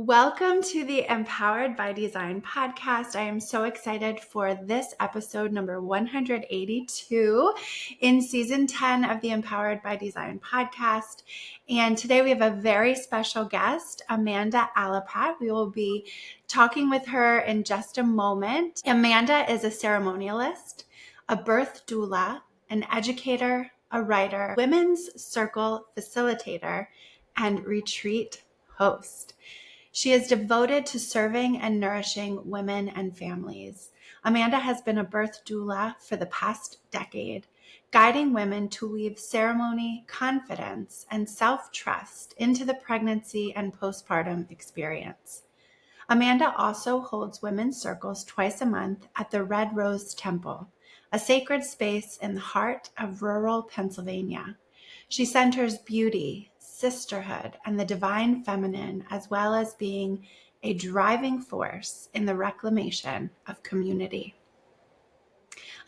Welcome to the Empowered by Design podcast. I am so excited for this episode number 182 in season 10 of the Empowered by Design podcast. And today we have a very special guest, Amanda Alappat. We will be talking with her in just a moment. Amanda is a ceremonialist, a birth doula, an educator, a writer, women's circle facilitator, and retreat host. She is devoted to serving and nourishing women and families. Amanda has been a birth doula for the past decade, guiding women to weave ceremony, confidence, and self-trust into the pregnancy and postpartum experience. Amanda also holds women's circles twice a month at the Red Rose Temple, a sacred space in the heart of rural Pennsylvania. She centers beauty, sisterhood, and the divine feminine, as well as being a driving force in the reclamation of community.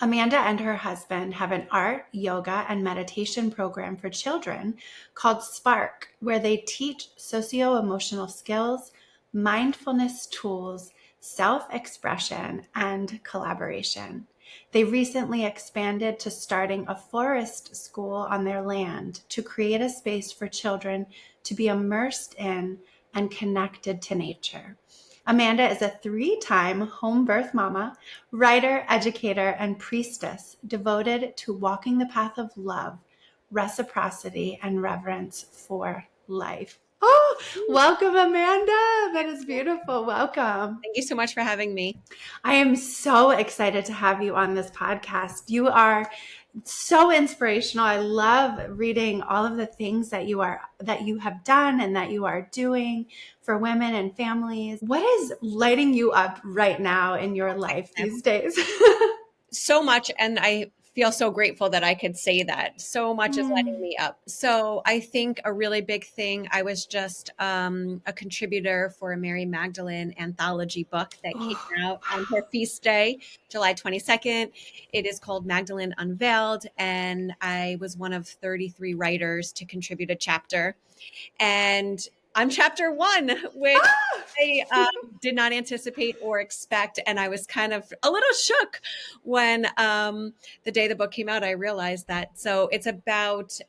Amanda and her husband have an art, yoga, and meditation program for children called Spark, where they teach socio-emotional skills, mindfulness tools, self-expression, and collaboration. They recently expanded to starting a forest school on their land to create a space for children to be immersed in and connected to nature. Amanda is a 3-time home birth mama, writer, educator, and priestess devoted to walking the path of love, reciprocity, and reverence for life. Oh, welcome, Amanda. That is beautiful. Welcome. Thank you so much for having me. I am so excited to have you on this podcast. You are so inspirational. I love reading all of the things that you have done and that you are doing for women and families. What is lighting you up right now in your life these days? So much, and I feel so grateful that I could say that. So much is lighting me up. So I think a really big thing, I was just a contributor for a Mary Magdalene anthology book that came out on her feast day, July 22nd. It is called Magdalene Unveiled, and I was one of 33 writers to contribute a chapter. And I'm chapter 1, which I did not anticipate or expect. And I was kind of a little shook when the day the book came out, I realized that. So it's about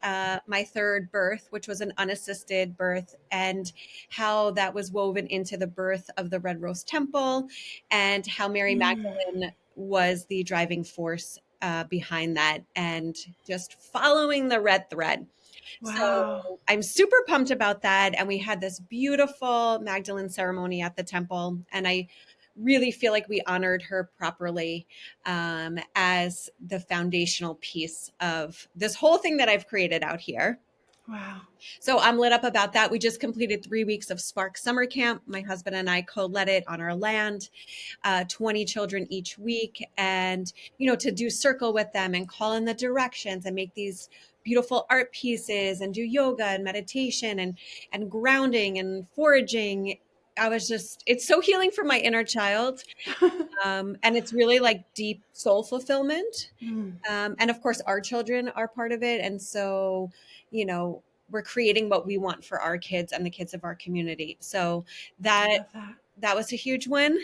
my third birth, which was an unassisted birth, and how that was woven into the birth of the Red Rose Temple, and how Mary Magdalene was the driving force behind that, and just following the red thread. Wow. So I'm super pumped about that. And we had this beautiful Magdalene ceremony at the temple. And I really feel like we honored her properly as the foundational piece of this whole thing that I've created out here. Wow. So I'm lit up about that. We just completed 3 weeks of Spark Summer Camp. My husband and I co-led it on our land, 20 children each week. And, to do circle with them and call in the directions and make these beautiful art pieces and do yoga and meditation and grounding and foraging. It's so healing for my inner child. And it's really like deep soul fulfillment. And of course, our children are part of it. And so, we're creating what we want for our kids and the kids of our community. So that was a huge win.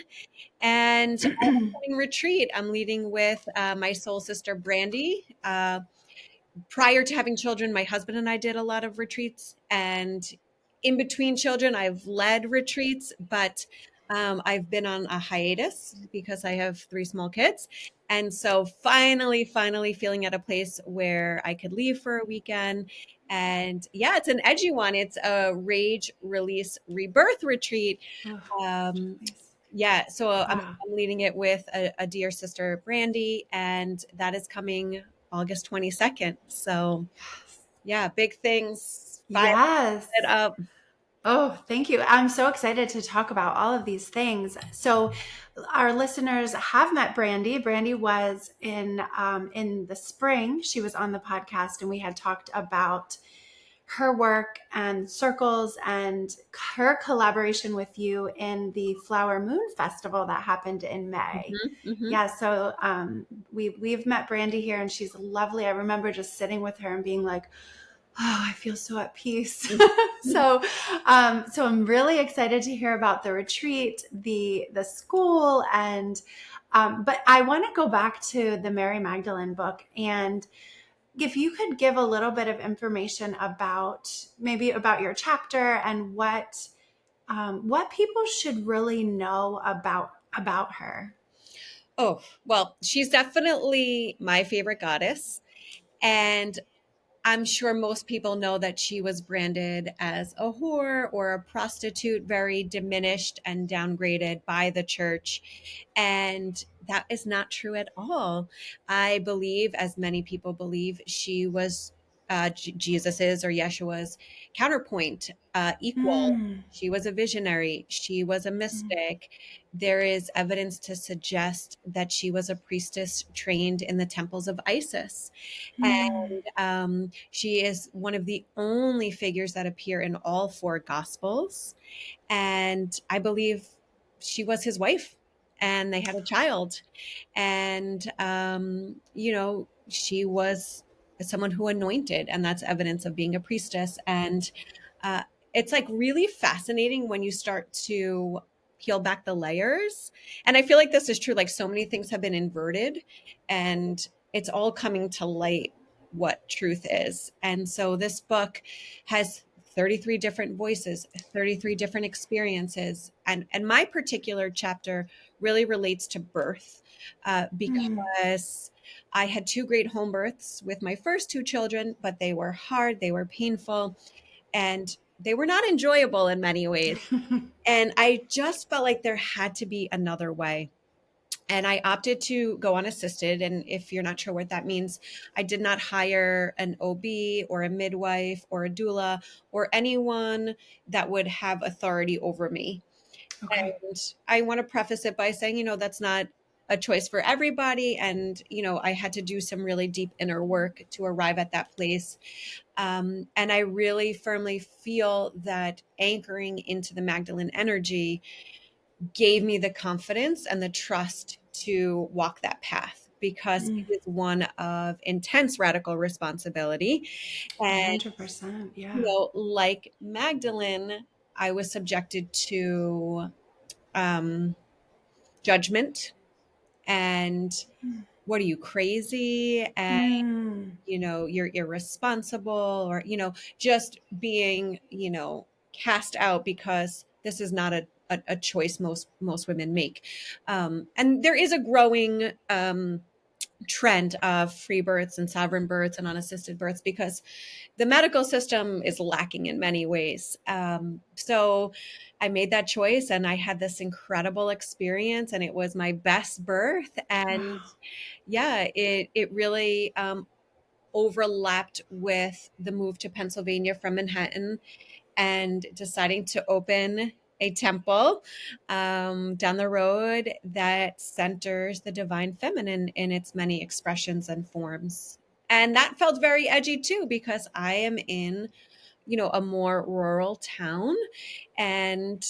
And upcoming retreat, I'm leading with my soul sister, Brandy. Prior to having children, my husband and I did a lot of retreats, and in between children, I've led retreats, but I've been on a hiatus because I have 3 small kids. And so finally feeling at a place where I could leave for a weekend. And yeah, it's an edgy one. It's a Rage, Release, Rebirth retreat. Yeah, so I'm leading it with a dear sister, Brandy, and that is coming August 22nd. So yeah, big things. Yes. It up. Oh, thank you. I'm so excited to talk about all of these things. So our listeners have met Brandy. Brandy was in the spring. She was on the podcast and we had talked about her work and circles and her collaboration with you in the Flower Moon Festival that happened in May. Yeah. So we've met Brandy here and she's lovely. I remember just sitting with her and being like, Oh, I feel so at peace. Mhm. So I'm really excited to hear about the retreat, the school, and but I want to go back to the Mary Magdalene book, and if you could give a little bit of information about maybe about your chapter and what people should really know about her. Oh, well, she's definitely my favorite goddess. And I'm sure most people know that she was branded as a whore or a prostitute, very diminished and downgraded by the church. And that is not true at all. I believe, as many people believe, she was Jesus's or Yeshua's counterpoint, equal. Mm, She was a visionary. She was a mm, mystic. There is evidence to suggest that she was a priestess trained in the temples of Isis. mm, And she is one of the only figures that appear in all four gospels. And I believe she was his wife and they had a child. And, she was someone who anointed, and that's evidence of being a priestess. And uh, it's like really fascinating when you start to peel back the layers. And I feel like this is true. Like so many things have been inverted and it's all coming to light what truth is. And so this book has 33 different voices, 33 different experiences. And my particular chapter really relates to birth mm. because I had two great home births with my first two children, but they were hard, they were painful, and they were not enjoyable in many ways. And I just felt like there had to be another way. And I opted to go unassisted. And if you're not sure what that means, I did not hire an OB or a midwife or a doula or anyone that would have authority over me. Okay. And I want to preface it by saying, that's not a choice for everybody. And, I had to do some really deep inner work to arrive at that place. And I really firmly feel that anchoring into the Magdalene energy gave me the confidence and the trust to walk that path because Mm, it is one of intense radical responsibility. And, 100%. Yeah. like Magdalene, I was subjected to judgment and what are you crazy? And Mm, you're irresponsible or just being cast out because this is not a choice most women make. And there is a growing trend of free births and sovereign births and unassisted births because the medical system is lacking in many ways. So I made that choice and I had this incredible experience and it was my best birth. And wow. yeah, it really overlapped with the move to Pennsylvania from Manhattan and deciding to open a temple down the road that centers the divine feminine in its many expressions and forms. And that felt very edgy too, because I am in, a more rural town and,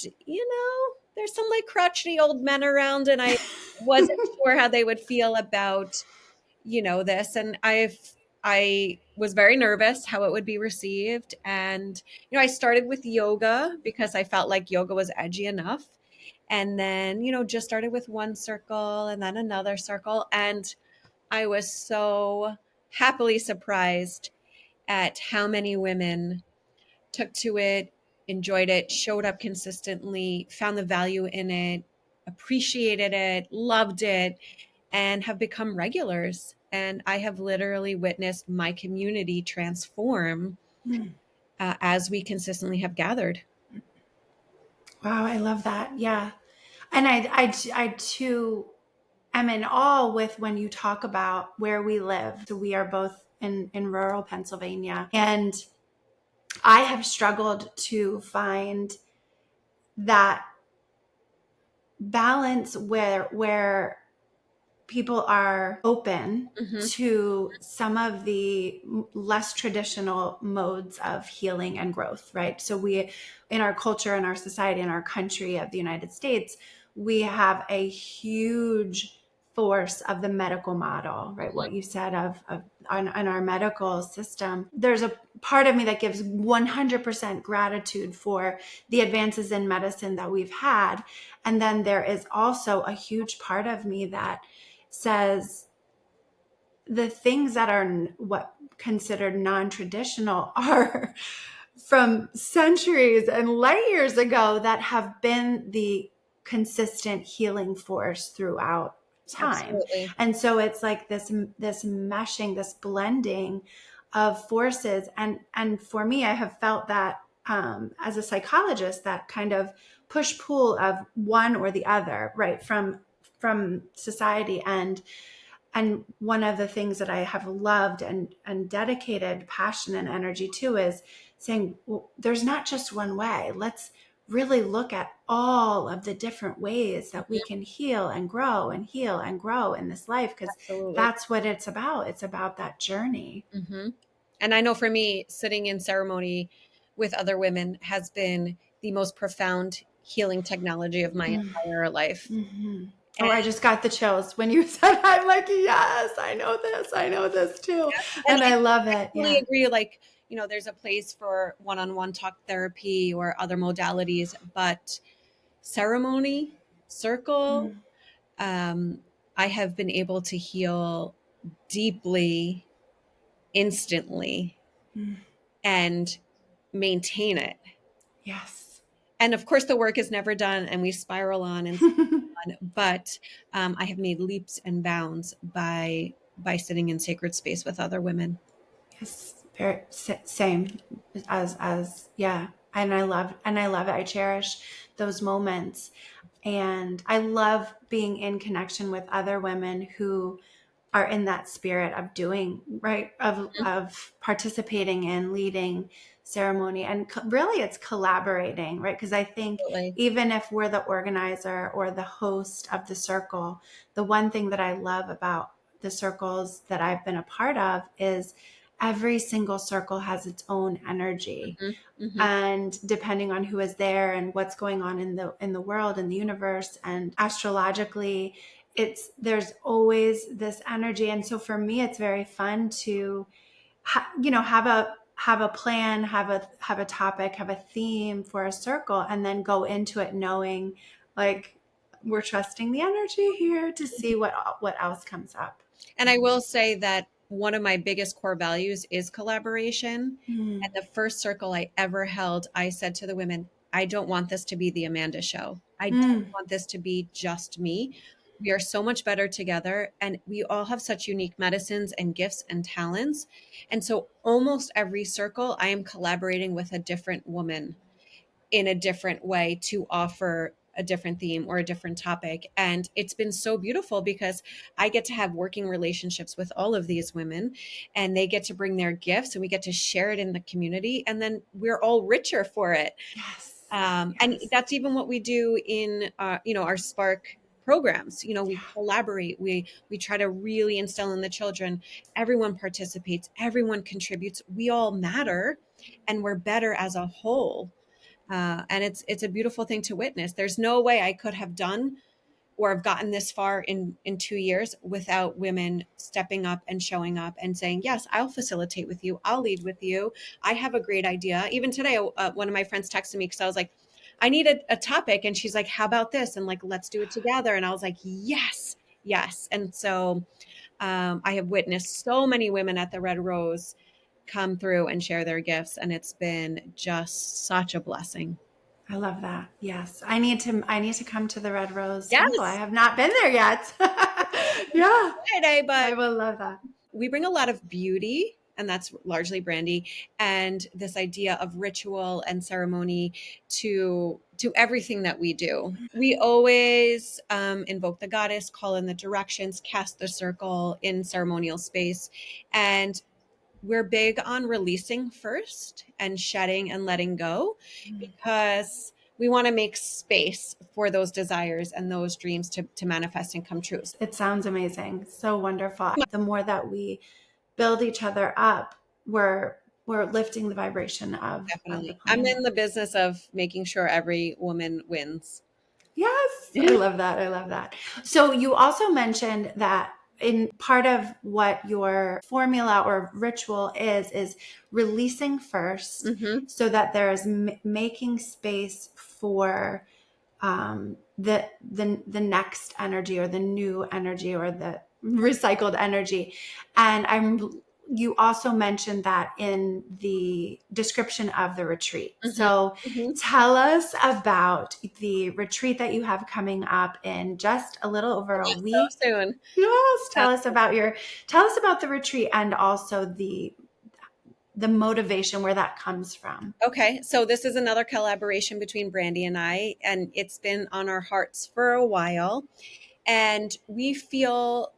there's some like crotchety old men around and I wasn't sure how they would feel about this. And I was very nervous how it would be received. And, I started with yoga because I felt like yoga was edgy enough. And then, just started with one circle and then another circle. And I was so happily surprised at how many women took to it, enjoyed it, showed up consistently, found the value in it, appreciated it, loved it, and have become regulars. And I have literally witnessed my community transform Mm. as we consistently have gathered. Wow, I love that. Yeah. And I too am in awe with when you talk about where we live. So we are both in rural Pennsylvania. And I have struggled to find that balance where people are open Hmm. to some of the less traditional modes of healing and growth, right? So we, in our culture, in our society, in our country of the United States, we have a huge force of the medical model, right? What you said on our medical system. There's a part of me that gives 100% gratitude for the advances in medicine that we've had. And then there is also a huge part of me that says the things that are what considered non-traditional are from centuries and light years ago that have been the consistent healing force throughout time. Absolutely. And so it's like this meshing, this blending of forces. And for me, I have felt that as a psychologist, that kind of push pull of one or the other, right, from society. And one of the things that I have loved and dedicated passion and energy to is saying, well, there's not just one way. Let's really look at all of the different ways that we can heal and grow and heal and grow in this life, because that's what it's about. It's about that journey. Mm-hmm. And I know for me, sitting in ceremony with other women has been the most profound healing technology of my entire life. Mm-hmm. Oh, I just got the chills when you said, I'm like, yes, I know this too. And I love it. I totally agree. Like, there's a place for one-on-one talk therapy or other modalities, but ceremony, circle, I have been able to heal deeply, instantly, and maintain it. Yes. And of course, the work is never done and we spiral on and on, but I have made leaps and bounds by sitting in sacred space with other women. Yes, very same as yeah. And I love it. I cherish those moments. And I love being in connection with other women who are in that spirit of doing, right, of participating in leading ceremony. And really it's collaborating, right? Because I think even if we're the organizer or the host of the circle, the one thing that I love about the circles that I've been a part of is every single circle has its own energy. And depending on who is there and what's going on in the world, in the universe, and astrologically, there's always this energy. And so for me, it's very fun to have a plan, have a topic, have a theme for a circle, and then go into it knowing like we're trusting the energy here to see what else comes up. And I will say that one of my biggest core values is collaboration. Mm. And the first circle I ever held, I said to the women, I don't want this to be the Amanda show. I don't want this to be just me. We are so much better together, and we all have such unique medicines and gifts and talents. And so almost every circle, I am collaborating with a different woman in a different way to offer a different theme or a different topic. And it's been so beautiful because I get to have working relationships with all of these women, and they get to bring their gifts and we get to share it in the community. And then we're all richer for it. Yes. And that's even what we do in, our Spark programs. We collaborate, we try to really instill in the children, everyone participates, everyone contributes, we all matter, and we're better as a whole. And it's a beautiful thing to witness. There's no way I could have done or have gotten this far in 2 years without women stepping up and showing up and saying, yes, I'll facilitate with you. I'll lead with you. I have a great idea. Even today, one of my friends texted me because I was like, I need a topic. And she's like, how about this? And like, let's do it together. And I was like, yes. And so I have witnessed so many women at the Red Rose come through and share their gifts. And it's been just such a blessing. I love that. Yes. I need to come to the Red Rose Yes. Temple. I have not been there yet. Yeah. Friday, but I will love that. We bring a lot of beauty, and that's largely Brandy, and this idea of ritual and ceremony to everything that we do. We always invoke the goddess, call in the directions, cast the circle in ceremonial space. And we're big on releasing first and shedding and letting go, because we want to make space for those desires and those dreams to manifest and come true. It sounds amazing. So wonderful. The more that we build each other up, we're lifting the vibration of Definitely. the I'm planet. in the business of making sure every woman wins. Yes, I love that. I love that. So you also mentioned that in part of what your formula or ritual is releasing first Mm-hmm. so that there's making space for the next energy or the new energy or the recycled energy. And you also mentioned that in the description of the retreat. Mm-hmm. So Mm-hmm. tell us about the retreat that you have coming up in just a little over a So week. soon. Yes, tell us about the retreat and also the motivation where that comes from. Okay, so this is another collaboration between Brandy and I, and it's been on our hearts for a while. And we feel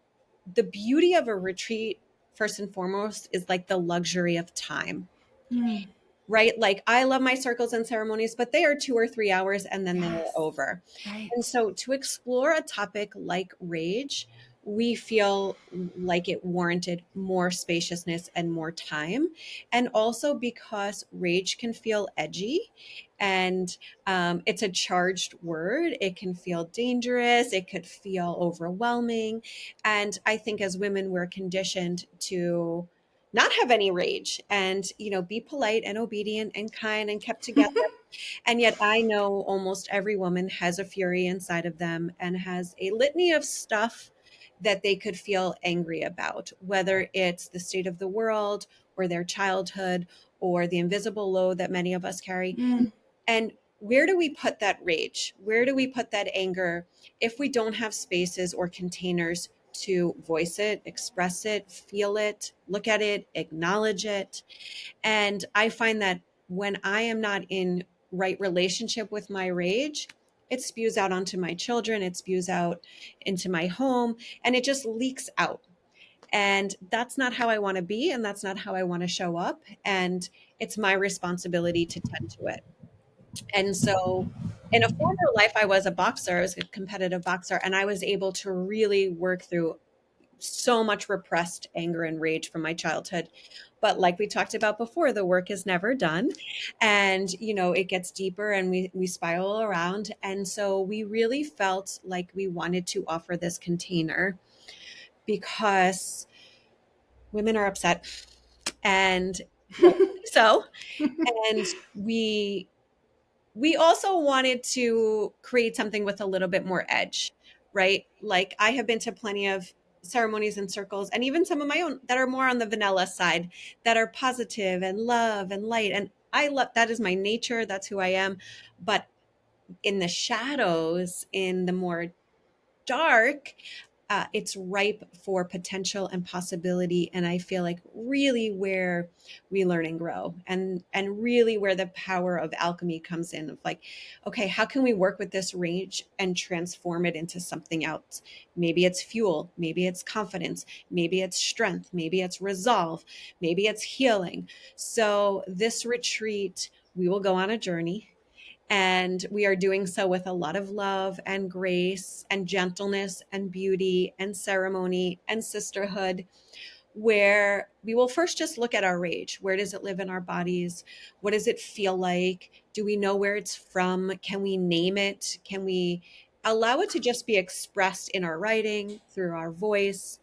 the beauty of a retreat, first and foremost, is like the luxury of time, Mm, right? Like I love my circles and ceremonies, but they are 2 or 3 hours and then they're yes, over. And right. so to explore a topic like rage, we feel like it warranted more spaciousness and more time. And also because rage can feel edgy and it's a charged word, it can feel dangerous, it could feel overwhelming. And I think as women, we're conditioned to not have any rage and be polite and obedient and kind and kept together. And yet I know almost every woman has a fury inside of them and has a litany of stuff that they could feel angry about, whether it's the state of the world or their childhood or the invisible load that many of us carry. Mm. And where do we put that rage? Where do we put that anger if we don't have spaces or containers to voice it, express it, feel it, look at it, acknowledge it? And I find that when I am not in right relationship with my rage, it spews out onto my children, it spews out into my home, and it just leaks out. And that's not how I want to be, and that's not how I want to show up. And it's my responsibility to tend to it. And so in a former life, I was a boxer, I was a competitive boxer, and I was able to really work through so much repressed anger and rage from my childhood. But like we talked about before, the work is never done. And, it gets deeper and we spiral around. And so we really felt like we wanted to offer this container because women are upset and rightfully so. And we also wanted to create something with a little bit more edge, right? Like I have been to plenty of ceremonies and circles and even some of my own that are more on the vanilla side, that are positive and love and light. And I love that, is my nature. That's who I am. But in the shadows, in the more dark, it's ripe for potential and possibility. And I feel like really where we learn and grow, and really where the power of alchemy comes in, of like, okay, how can we work with this rage and transform it into something else? Maybe it's fuel, maybe it's confidence, maybe it's strength, maybe it's resolve, maybe it's healing. So this retreat, we will go on a journey, and we are doing so with a lot of love and grace and gentleness and beauty and ceremony and sisterhood, where we will first just look at our rage. Where does it live in our bodies? What does it feel like? Do we know where it's from? Can we name it? Can we allow it to just be expressed in our writing, through our voice?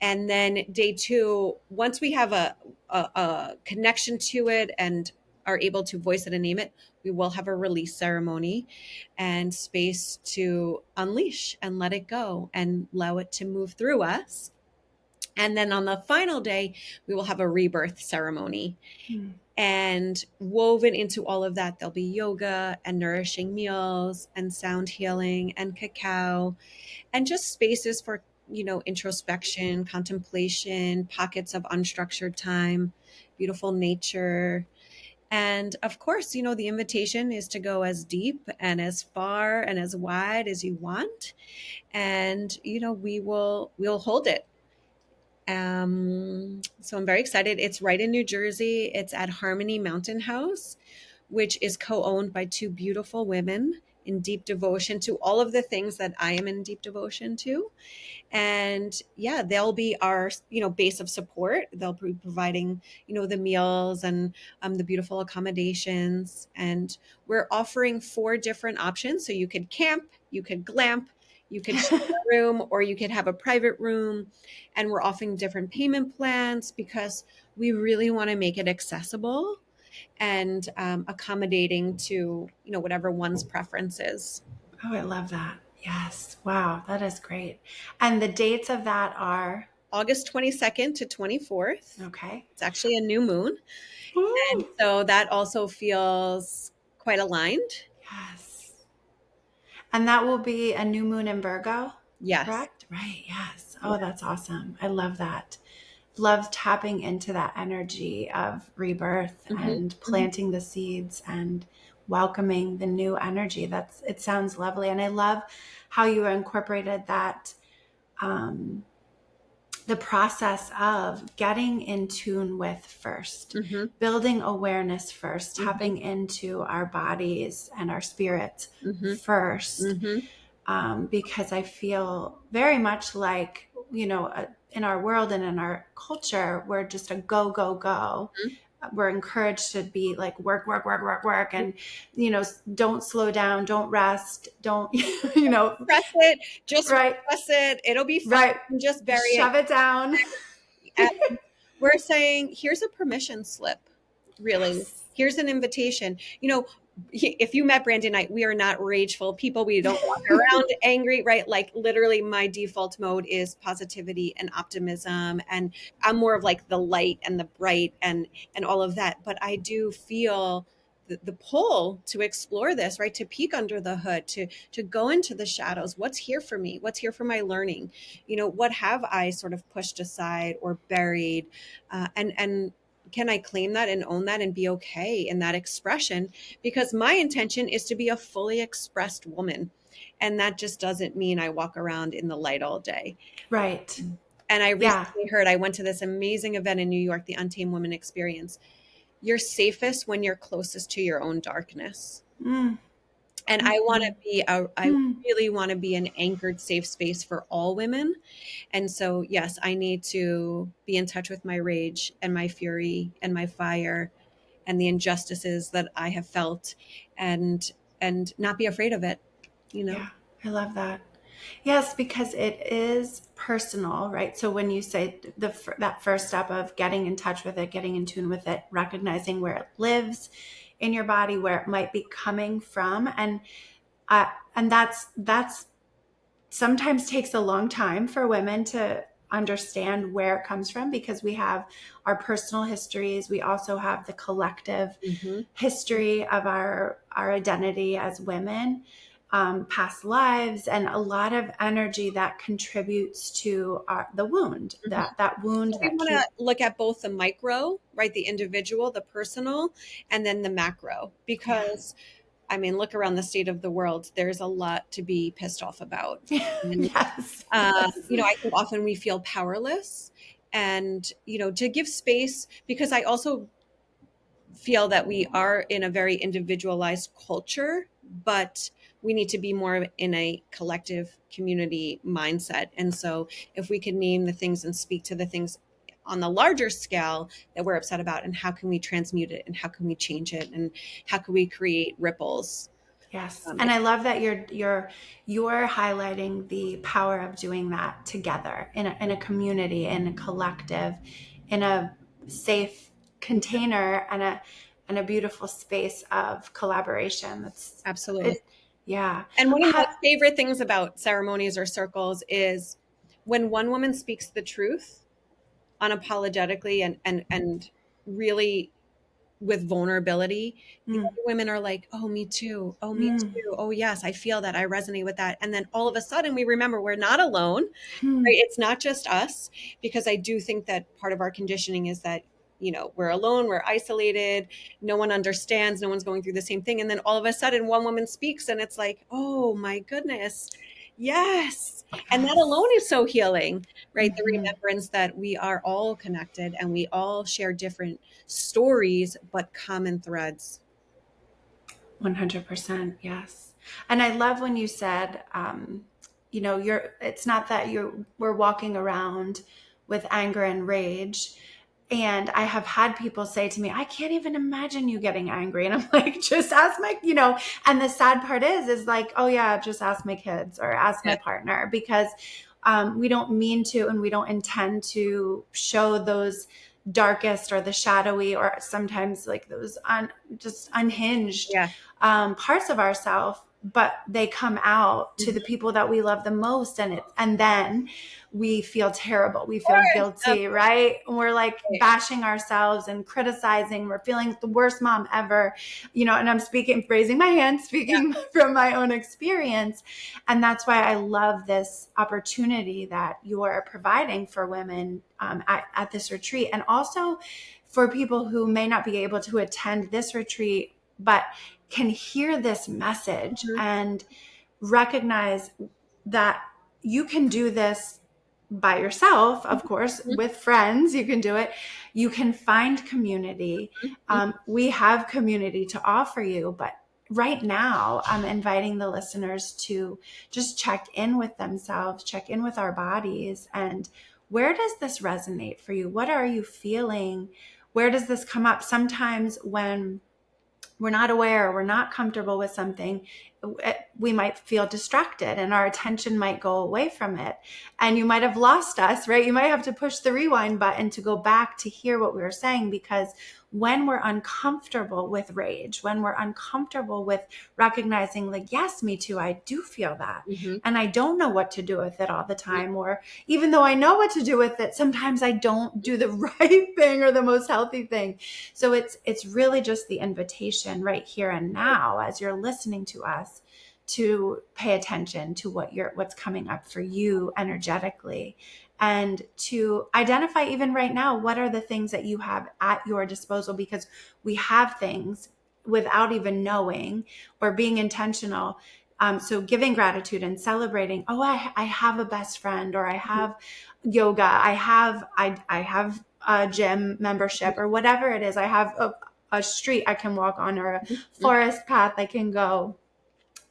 And then day two, once we have a connection to it and are able to voice it and name it, we will have a release ceremony and space to unleash and let it go and allow it to move through us. And then on the final day, we will have a rebirth ceremony. Mm. And woven into all of that, there'll be yoga and nourishing meals and sound healing and cacao and just spaces for, introspection, contemplation, pockets of unstructured time, beautiful nature. And of course, the invitation is to go as deep and as far and as wide as you want. And, we'll hold it. So I'm very excited. It's right in New Jersey. It's at Harmony Mountain House, which is co-owned by two beautiful women, in deep devotion to all of the things that I am in deep devotion to. And yeah, they'll be our, base of support. They'll be providing, the meals and the beautiful accommodations. And we're offering 4 different options. So you could camp, you could glamp, you could share a room, or you could have a private room. And we're offering different payment plans because we really want to make it accessible and accommodating to, whatever one's preference is. Oh, I love that. Yes. Wow. That is great. And the dates of that are? August 22nd to 24th. Okay. It's actually a new moon. And Ooh. so that also feels quite aligned. Yes. And that will be a new moon in Virgo? Yes. Correct? Right. Yes. Oh, that's awesome. I love that. Love tapping into that energy of rebirth and planting the seeds and welcoming the new energy. It sounds lovely. And I love how you incorporated that, the process of getting in tune with first, building awareness first, tapping into our bodies and our spirits first. Because I feel very much like, in our world and in our culture, we're just a go, go, go. We're encouraged to be like work, work, work, work, work. And, don't slow down, don't rest, don't, Press it, just right, press it. It'll be fine. right. Just bury Shove it down. And we're saying, here's a permission slip, really. Yes. Here's an invitation. If you met Brandon and I, we are not rageful people. We don't walk around angry, right? Like literally my default mode is positivity and optimism. And I'm more of like the light and the bright and all of that. But I do feel the pull to explore this, right? To peek under the hood, to go into the shadows. What's here for me? What's here for my learning? What have I sort of pushed aside or buried? And can I claim that and own that and be okay in that expression? Because my intention is to be a fully expressed woman. And that just doesn't mean I walk around in the light all day. Right. And I recently heard, I went to this amazing event in New York, the Untamed Woman Experience. You're safest when you're closest to your own darkness. And I want to be, I really want to be an anchored safe space for all women. And so, yes, I need to be in touch with my rage and my fury and my fire and the injustices that I have felt and not be afraid of it, Yeah, I love that. Yes, because it is personal, right? So when you say that first step of getting in touch with it, getting in tune with it, recognizing where it lives in your body, where it might be coming from, and that's sometimes takes a long time for women to understand where it comes from, because we have our personal histories. We also have the collective history of our identity as women, past lives, and a lot of energy that contributes to the wound, that wound. So we want to look at both the micro, right? The individual, the personal, and then the macro, because I mean, look around the state of the world. There's a lot to be pissed off about. And, Yes. I think often we feel powerless, and, to give space, because I also feel that we are in a very individualized culture, but we need to be more in a collective community mindset. And so if we can name the things and speak to the things on the larger scale that we're upset about, and how can we transmute it, and how can we change it, and how can we create ripples? Yes. And I love that you're highlighting the power of doing that together in a community, in a collective, in a safe container, and a beautiful space of collaboration. That's absolutely. Yeah. And one of my favorite things about ceremonies or circles is when one woman speaks the truth unapologetically and really with vulnerability, the other women are like, oh, me too. Oh, me too. Oh, yes, I feel that. I resonate with that. And then all of a sudden we remember we're not alone, right? It's not just us, because I do think that part of our conditioning is that, we're alone, we're isolated, no one understands, no one's going through the same thing. And then all of a sudden one woman speaks and it's like, oh my goodness. Yes. And that alone is so healing, right? The remembrance that we are all connected and we all share different stories, but common threads. 100%. Yes. And I love when you said, it's not that we're walking around with anger and rage. And I have had people say to me, I can't even imagine you getting angry. And I'm like, just ask and the sad part is like, oh yeah, just ask my kids or ask my partner, because we don't mean to, and we don't intend to show those darkest or the shadowy, or sometimes like those just unhinged parts of ourselves, but they come out to the people that we love the most, and then we feel terrible, we feel guilty, right? And we're like bashing ourselves and criticizing, we're feeling the worst mom ever, and I'm raising my hand, speaking from my own experience. And that's why I love this opportunity that you are providing for women at this retreat, and also for people who may not be able to attend this retreat but can hear this message and recognize that you can do this by yourself, of course, with friends, you can do it. You can find community. We have community to offer you, but right now I'm inviting the listeners to just check in with themselves, check in with our bodies, and where does this resonate for you? What are you feeling? Where does this come up? Sometimes when we're not aware, we're not comfortable with something, we might feel distracted and our attention might go away from it. And you might have lost us, right? You might have to push the rewind button to go back to hear what we were saying, because when we're uncomfortable with rage, when we're uncomfortable with recognizing like, yes, me too, I do feel that. And I don't know what to do with it all the time. Or even though I know what to do with it, sometimes I don't do the right thing or the most healthy thing. So it's really just the invitation right here and now, as you're listening to us, to pay attention to what's coming up for you energetically, and to identify even right now, what are the things that you have at your disposal, because we have things without even knowing or being intentional. So giving gratitude and celebrating, oh, I have a best friend, or I have yoga, I have a gym membership, or whatever it is. I have a street I can walk on, or a forest path I can go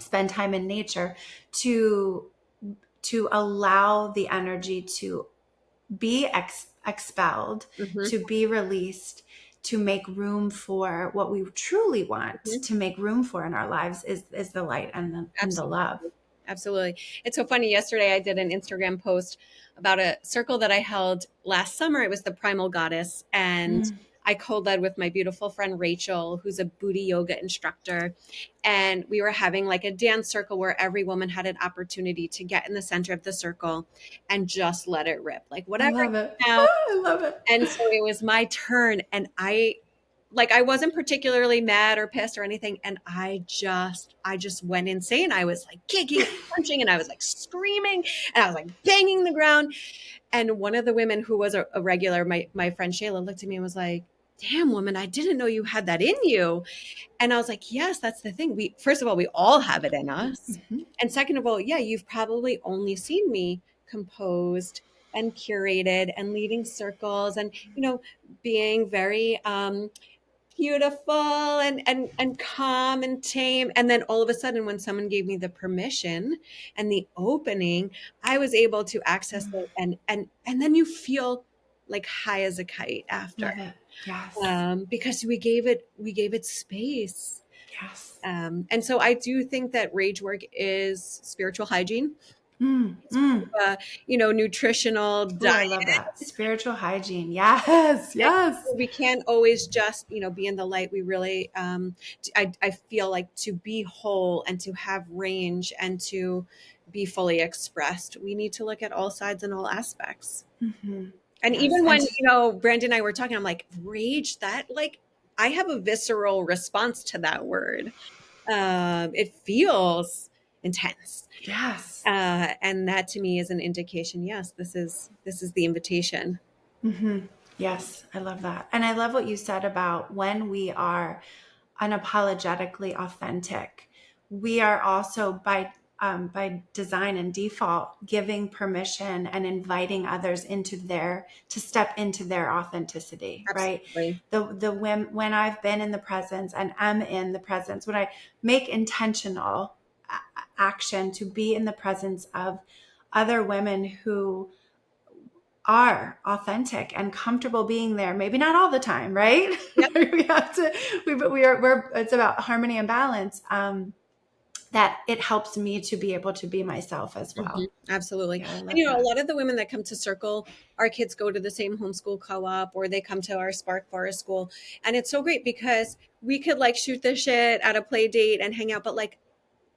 spend time in nature, to allow the energy to be expelled, to be released, to make room for what we truly want to make room for in our lives is the light and the love. Absolutely. It's so funny. Yesterday, I did an Instagram post about a circle that I held last summer. It was the Primal Goddess. And I co-led with my beautiful friend, Rachel, who's a Booty yoga instructor. And we were having like a dance circle where every woman had an opportunity to get in the center of the circle and just let it rip. Like whatever. I love it. Now. I love it. And so it was my turn. And I wasn't particularly mad or pissed or anything. And I just went insane. I was like kicking, punching, and I was like screaming, and I was like banging the ground. And one of the women who was a regular, my friend Shayla, looked at me and was like, damn, woman, I didn't know you had that in you. And I was like, yes, that's the thing. First of all, we all have it in us. And second of all, yeah, you've probably only seen me composed and curated and leading circles and, being very, beautiful and calm and tame. And then all of a sudden, when someone gave me the permission and the opening, I was able to access it. And then you feel like high as a kite after. Yes. Because we gave it space. Yes. And so I do think that rage work is spiritual hygiene. Nutritional diet. I love that. Spiritual hygiene. Yes. Yes. We can't always just, be in the light. We really, I feel like to be whole and to have range and to be fully expressed, we need to look at all sides and all aspects. And even when, Brandon and I were talking, I'm like, rage, that like, I have a visceral response to that word. It feels intense. Yes. And that to me is an indication. Yes, this is the invitation. Yes. I love that. And I love what you said about when we are unapologetically authentic, we are also by design and default giving permission and inviting others to step into their authenticity. Absolutely. Right. When I've been in the presence and am in the presence, when I make intentional action to be in the presence of other women who are authentic and comfortable being there. Maybe not all the time, right? Yep. we have to. We're. It's about harmony and balance. That it helps me to be able to be myself as well. Absolutely. Yeah, I And, love a that. lot of the women that come to Circle, our kids go to the same homeschool co-op, or they come to our Spark Forest School. And it's so great because we could like shoot the shit at a play date and hang out, but like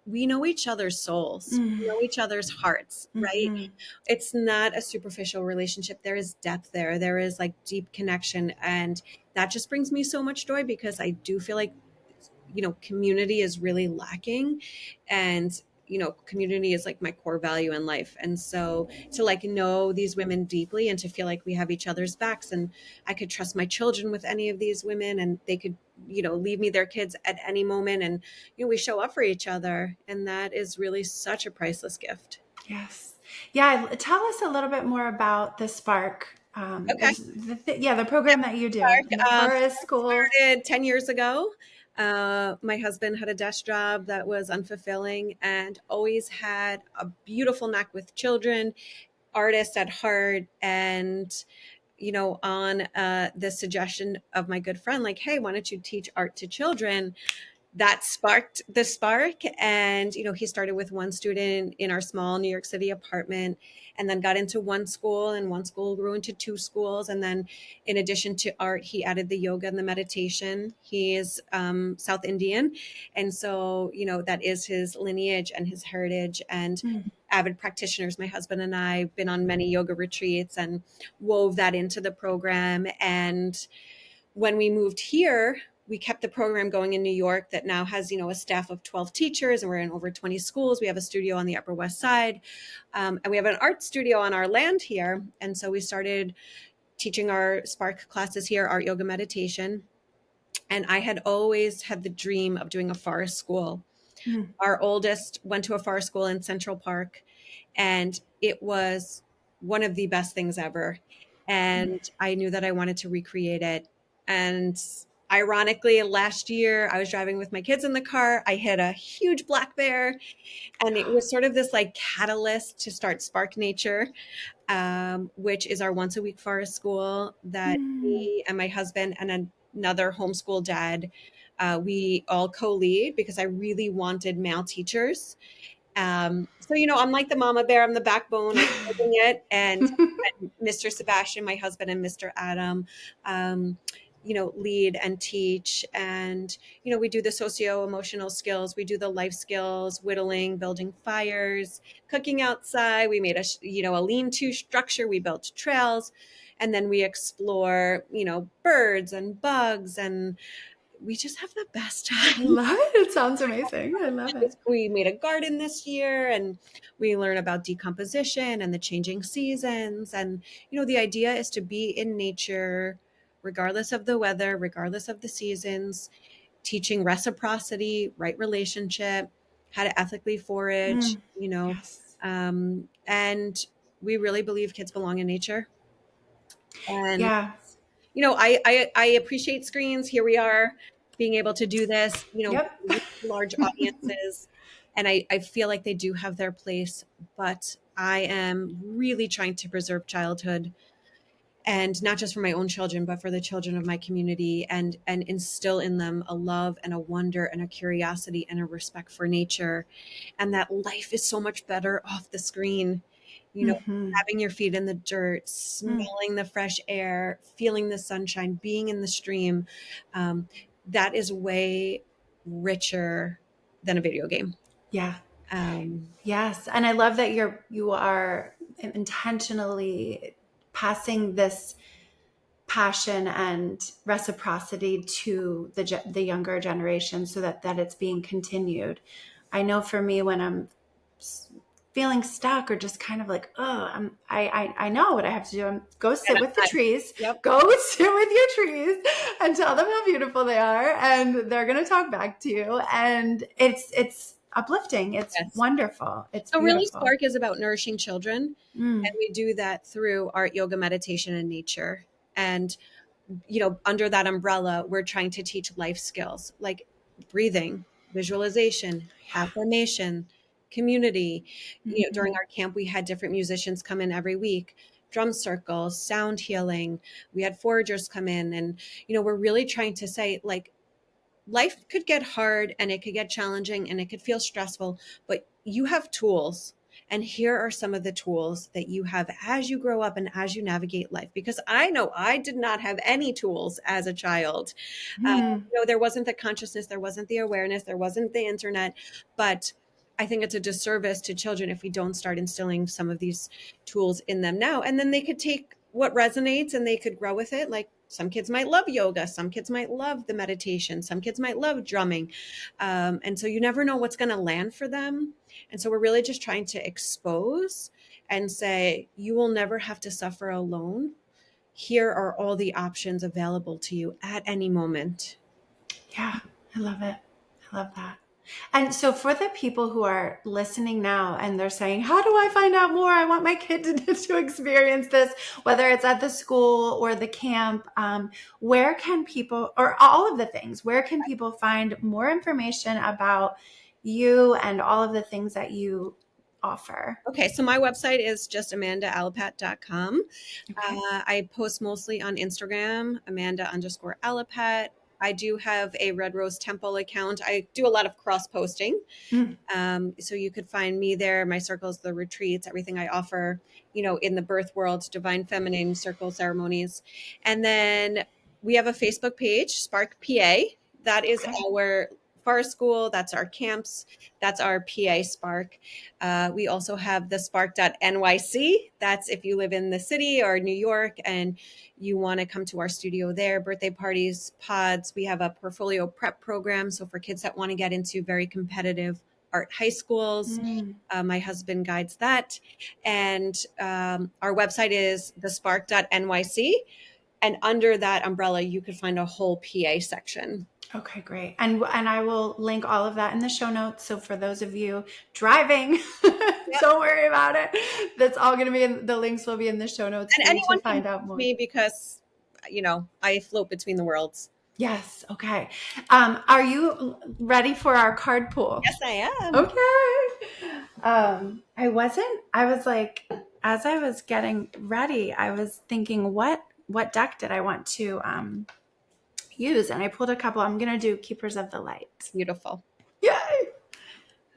we know each other's souls. We know each other's hearts, right? Mm-hmm. It's not a superficial relationship. There is depth there. There is like deep connection. And that just brings me so much joy because I do feel like, community is really lacking. And, community is like my core value in life. And so to like know these women deeply and to feel like we have each other's backs and I could trust my children with any of these women and they could, leave me their kids at any moment. And, we show up for each other. And that is really such a priceless gift. Yes. Yeah. Tell us a little bit more about the Spark. Okay. The program that you do in the forest school. Started 10 years ago. My husband had a desk job that was unfulfilling and always had a beautiful knack with children, artist at heart. And, on the suggestion of my good friend, like, hey, why don't you teach art to children? That sparked the spark. And, he started with one student in our small New York City apartment and then got into one school, and one school grew into two schools. And then in addition to art, he added the yoga and the meditation. He is South Indian. And so, that is his lineage and his heritage. And avid practitioners, my husband and I have been on many yoga retreats and wove that into the program. And when we moved here, we kept the program going in New York that now has, a staff of 12 teachers, and we're in over 20 schools. We have a studio on the Upper West Side, and we have an art studio on our land here. And so we started teaching our Spark classes here, art, yoga, meditation. And I had always had the dream of doing a forest school. Our oldest went to a forest school in Central Park, and it was one of the best things ever. And I knew that I wanted to recreate it. And ironically, last year I was driving with my kids in the car. I hit a huge black bear, and it was sort of this like catalyst to start Spark Nature, which is our once a week forest school that me and my husband and another homeschool dad, we all co-lead because I really wanted male teachers. So, I'm like the mama bear, I'm the backbone, I'm holding it. And Mr. Sebastian, my husband, and Mr. Adam, lead and teach. And, we do the socio-emotional skills. We do the life skills, whittling, building fires, cooking outside. We made a lean-to structure. We built trails. And then we explore, birds and bugs, and we just have the best I time. love it. It sounds amazing. I love it. We made a garden this year, and we learn about decomposition and the changing seasons. And, the idea is to be in nature, regardless of the weather, regardless of the seasons, teaching reciprocity, right relationship, how to ethically forage, Yes. and we really believe kids belong in nature. And Yeah. I appreciate screens. Here we are being able to do this, Yep. reach large audiences. And I feel like they do have their place, but I am really trying to preserve childhood, and not just for my own children, but for the children of my community, and instill in them a love and a wonder and a curiosity and a respect for nature. And that life is so much better off the screen. Having your feet in the dirt, smelling the fresh air, feeling the sunshine, being in the stream, that is way richer than a video game. Yeah. Um, Yes. And I love that you are intentionally passing this passion and reciprocity to the younger generation so that it's being continued. I know for me, when I'm feeling stuck or just kind of like, I know what I have to do. Go sit with the trees, Yep. go sit with your trees and tell them how beautiful they are. And they're going to talk back to you. And it's uplifting. It's wonderful. It's So beautiful. really, Spark is about nourishing children. And we do that through art, yoga, meditation, and nature. And, under that umbrella, we're trying to teach life skills like breathing, visualization, affirmation, community. During Mhm. our camp, we had different musicians come in every week, drum circles, sound healing. We had foragers come in, and, we're really trying to say, like, life could get hard and it could get challenging and it could feel stressful, but you have tools. And here are some of the tools that you have as you grow up and as you navigate life. Because I know I did not have any tools as a child. Mhm. There wasn't the consciousness, there wasn't the awareness, there wasn't the internet. But I think it's a disservice to children if we don't start instilling some of these tools in them now. And then they could take what resonates and they could grow with it. Like, some kids might love yoga, some kids might love the meditation, some kids might love drumming. And so you never know what's going to land for them. And so we're really just trying to expose and say, you will never have to suffer alone. Here are all the options available to you at any moment. Yeah, I love it. I love that. And so for the people who are listening now and they're saying, how do I find out more? I want my kid to experience this, whether it's at the school or the camp. Where can people, or all of the things, where can people find more information about you and all of the things that you offer? Okay, so my website is just amandaalapat.com. Okay. I post mostly on Instagram, Amanda_Alappat. I do have a Red Rose Temple account. I do a lot of cross posting. Mm. So you could find me there, my circles, the retreats, everything I offer, in the birth world, divine feminine circle ceremonies. And then we have a Facebook page, Spark PA. That is Okay. our forest school. That's our camps. That's our PA Spark. We also have the spark.nyc. That's if you live in the city or New York and you want to come to our studio there, birthday parties, pods. We have a portfolio prep program. So for kids that want to get into very competitive art high schools, Mm. my husband guides that. And our website is thespark.nyc. And under that umbrella, you could find a whole PA section. Okay, great. And I will link all of that in the show notes. So for those of you driving, don't worry about it. That's all going to be the links will be in the show notes And for you to anyone can find out message more. me because, I float between the worlds. Yes. Okay. Are you ready for our card pool? Yes, I am. Okay. I was like, as I was getting ready, I was thinking, what deck did I want to use? And I pulled a couple. I'm going to do Keepers of the Light. Beautiful. Yay.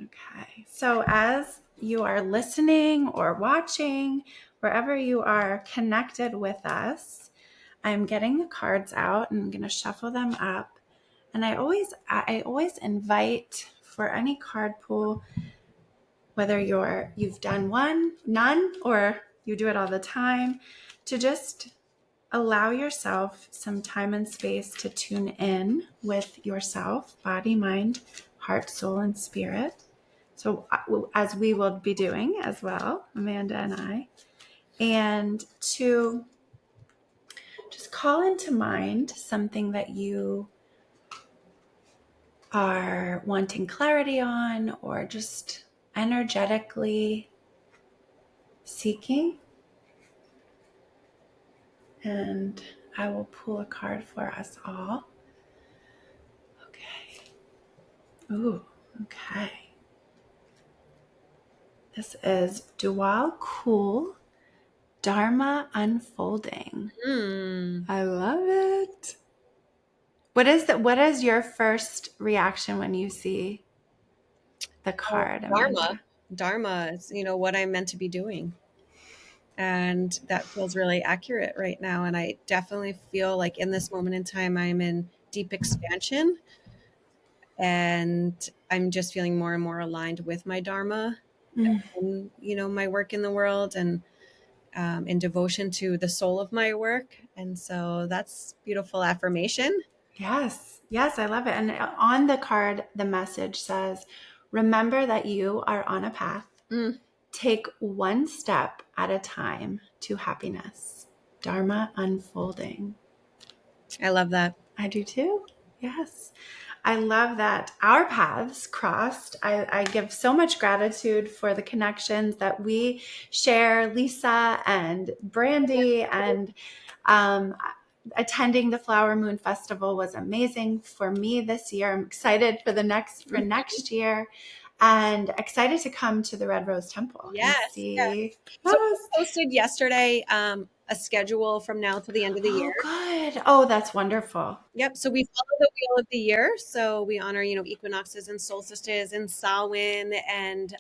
Okay. So as you are listening or watching, wherever you are connected with us, I'm getting the cards out and I'm going to shuffle them up. And I always invite for any card pool, whether you've done none, or you do it all the time, to just allow yourself some time and space to tune in with yourself, body, mind, heart, soul, and spirit. So as we will be doing as well, Amanda and I, and to just call into mind something that you are wanting clarity on or just energetically seeking. And I will pull a card for us all. Okay. Ooh, okay. This is Dual Cool Dharma Unfolding. I love it. What is your first reaction when you see the card, Amanda? Dharma is, what I'm meant to be doing. And that feels really accurate right now. And I definitely feel like in this moment in time, I'm in deep expansion. And I'm just feeling more and more aligned with my Dharma Mm. and, my work in the world and in devotion to the soul of my work. And so that's beautiful affirmation. Yes. Yes, I love it. And on the card, the message says, remember that you are on a path. Take one step at a time to happiness. Dharma unfolding. I love that. I do too. Yes. I love that our paths crossed. I give so much gratitude for the connections that we share, Lisa and Brandy. And attending the Flower Moon Festival was amazing for me this year. I'm excited for next year, and excited to come to the Red Rose Temple and Yes, yes. see. So Yes. we posted yesterday a schedule from now to the end of the year. Oh, good. Oh, that's wonderful. Yep. So we follow the wheel of the year. So we honor, equinoxes and solstices and Samhain, and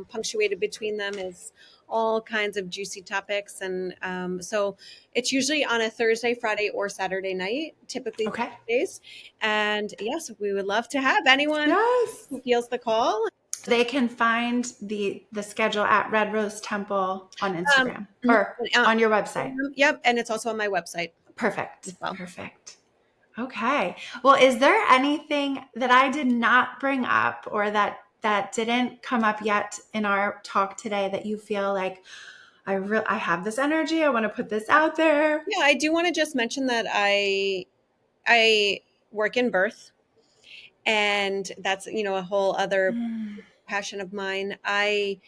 punctuated between them is all kinds of juicy topics. And so it's usually on a Thursday, Friday, or Saturday night, typically Okay. Thursdays. And yes, we would love to have anyone Yes. who feels the call. They can find the schedule at Red Rose Temple on Um, Instagram or on your website. Yep. And it's also on my website as Perfect. well. Perfect. Okay. Well, is there anything that I did not bring up or that didn't come up yet in our talk today that you feel like I have this energy, I want to put this out there? Yeah, I do want to just mention that I work in birth, and that's a whole other passion of mine. I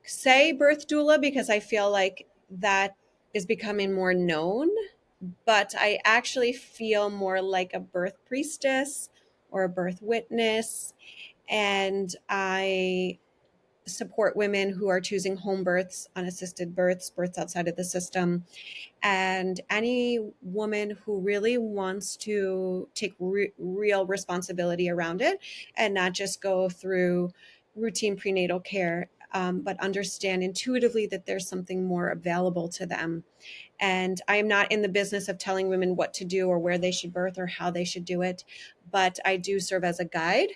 say birth doula because I feel like that is becoming more known, but I actually feel more like a birth priestess or a birth witness, and I support women who are choosing home births, unassisted births, births outside of the system, and any woman who really wants to take real responsibility around it and not just go through routine prenatal care, but understand intuitively that there's something more available to them. And I am not in the business of telling women what to do or where they should birth or how they should do it, but I do serve as a guide,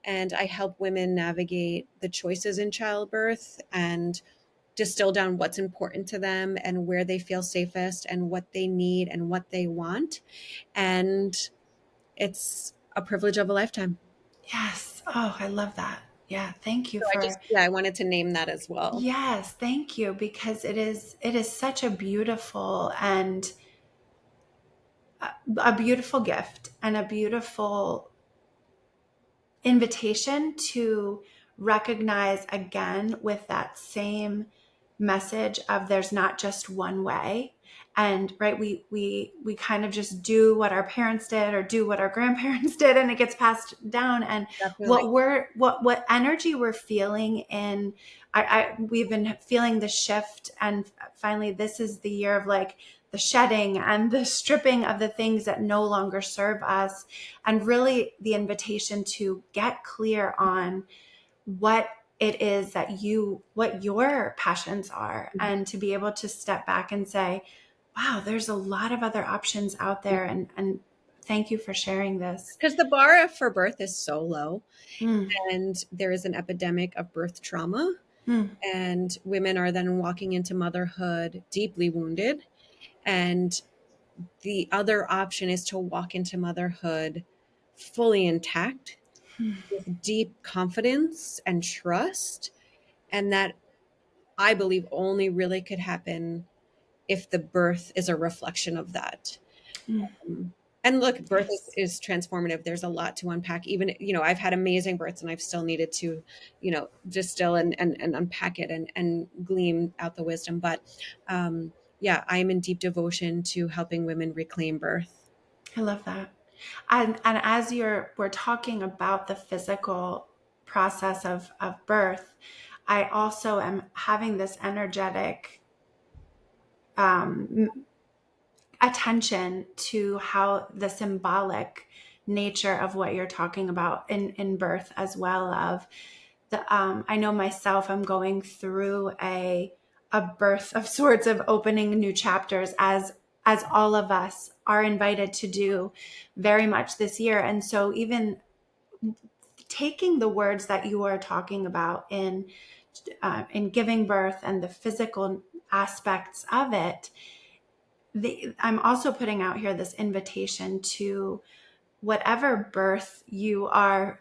and I help women navigate the choices in childbirth and distill down what's important to them and where they feel safest and what they need and what they want. And it's a privilege of a lifetime. Yes. Oh, I love that. Yeah. Thank you So for I wanted to name that as well. Yes, thank you, because it is such a beautiful and a beautiful gift and a beautiful invitation to recognize again with that same message of there's not just one way. And right, we kind of just do what our parents did or do what our grandparents did, and it gets passed down. And Definitely. what energy we're feeling in, we've been feeling the shift, and finally this is the year of like the shedding and the stripping of the things that no longer serve us, and really the invitation to get clear on what it is that what your passions are, and to be able to step back and say, wow, there's a lot of other options out there. And thank you for sharing this. Because the bar for birth is so low, Mm, and there is an epidemic of birth trauma, mm, and women are then walking into motherhood deeply wounded. And the other option is to walk into motherhood fully intact mm, with deep confidence and trust. And that, I believe, only really could happen if the birth is a reflection of that. mm. And look, birth Yes. is transformative. There's a lot to unpack. Even, I've had amazing births, and I've still needed to, distill and unpack it and glean out the wisdom. But yeah, I'm in deep devotion to helping women reclaim birth. I love that. And as we're talking about the physical process of birth, I also am having this energetic um, attention to how the symbolic nature of what you're talking about in birth as well. Of I know myself, I'm going through a birth of sorts, of opening new chapters, as all of us are invited to do very much this year. And so even taking the words that you are talking about in giving birth and the physical aspects of it, I'm also putting out here this invitation to whatever birth you are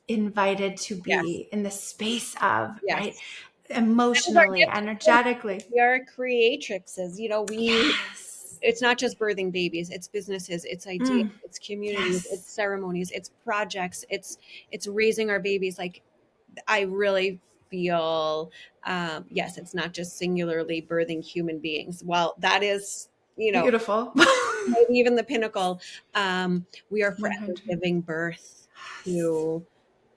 invited to Yes. be in the space of, right? Yes. That is our Emotionally, gift. energetically. We are creatrixes. Yes. It's not just birthing babies, it's businesses, it's ideas, Mm, it's communities, it's yes. ceremonies, it's projects, it's raising our babies. Like, I really feel, yes, it's not just singularly birthing human beings. Well, that is, Beautiful. maybe even the pinnacle. We are forever 100. giving birth to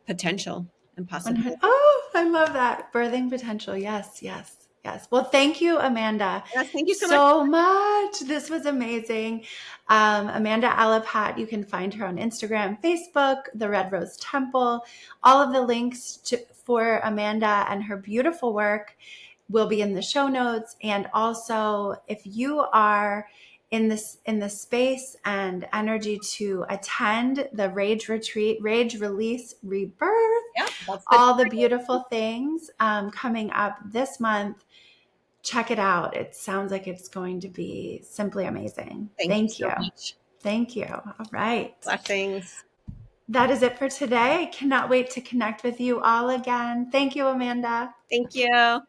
potential and 100. possibility. Oh, I love that. Birthing potential. Yes, yes, yes. Well, thank you, Amanda, Yes, thank you so much. so much. This was amazing. Amanda Alappat, you can find her on Instagram, Facebook, the Red Rose Temple. All of the links for Amanda and her beautiful work will be in the show notes. And also, if you are in the space and energy to attend the Rage Retreat, Rage Release Rebirth, Yeah, that's the all the beautiful things coming up this month, check it out. It sounds like it's going to be simply amazing. Thank you Thank so you. much. Thank you. All right. Blessings. That is it for today. I cannot wait to connect with you all again. Thank you, Amanda. Thank you.